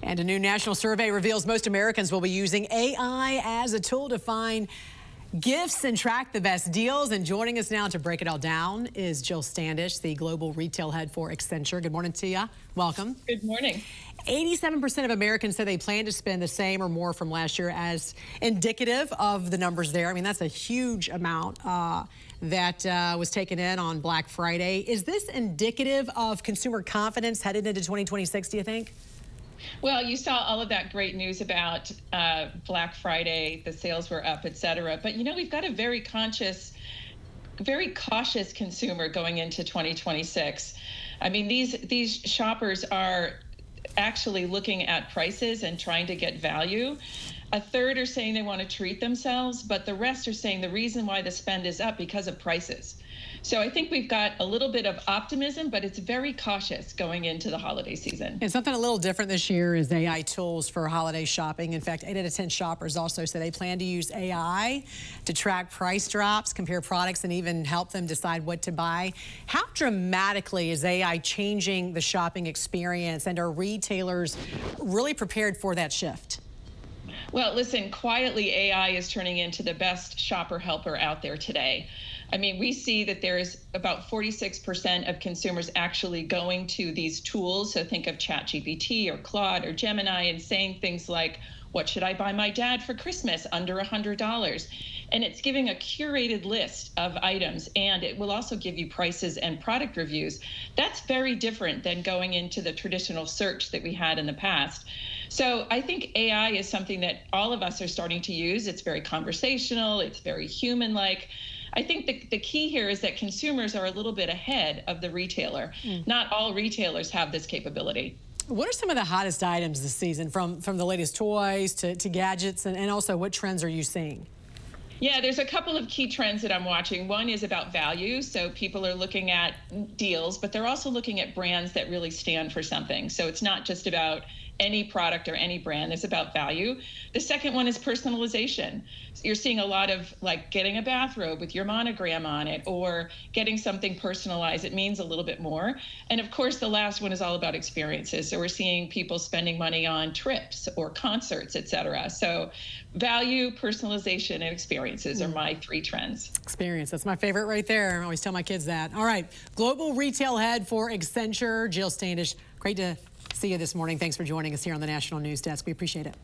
And a new national survey reveals most Americans will be using AI as a tool to find gifts and track the best deals. And joining us now to break it all down is Jill Standish, the global retail head for Accenture. Good morning to you. Welcome. Good morning. 87% of Americans say they plan to spend the same or more from last year, as indicative of the numbers there. I mean, that's a huge amount that was taken in on Black Friday. Is this indicative of consumer confidence headed into 2026, do you think? Well, you saw all of that great news about Black Friday, the sales were up, et cetera. But, you know, we've got a very cautious consumer going into 2026. I mean, these shoppers are actually looking at prices and trying to get value. A third are saying they want to treat themselves, but the rest are saying the reason why the spend is up because of prices. So I think we've got a little bit of optimism, but it's very cautious going into the holiday season. And something a little different this year is AI tools for holiday shopping. In fact, 8 out of 10 shoppers also say they plan to use AI to track price drops, compare products, and even help them decide what to buy. How dramatically is AI changing the shopping experience, and are retailers really prepared for that shift? Well, listen, quietly, AI is turning into the best shopper helper out there today. I mean, we see that there's about 46% of consumers actually going to these tools. So think of ChatGPT or Claude or Gemini and saying things like, what should I buy my dad for Christmas under $100? And it's giving a curated list of items, and it will also give you prices and product reviews. That's very different than going into the traditional search that we had in the past. So I think AI is something that all of us are starting to use. It's very conversational. It's very human-like. I think the key here is that consumers are a little bit ahead of the retailer. Not all retailers have this capability. What are some of the hottest items this season, from the latest toys to gadgets, and also what trends are you seeing? Yeah, there's a couple of key trends that I'm watching. One is about value. So people are looking at deals, but they're also looking at brands that really stand for something. So it's not just about any product or any brand, it's about value. The second one is personalization. So you're seeing a lot of like getting a bathrobe with your monogram on it, or getting something personalized. It means a little bit more. And of course, the last one is all about experiences. So we're seeing people spending money on trips or concerts, et cetera. So value, personalization, and experiences are my three trends. Experience, that's my favorite right there. I always tell my kids that. All right, global retail head for Accenture, Jill Standish. Great to see you this morning. Thanks for joining us here on the National News Desk. We appreciate it.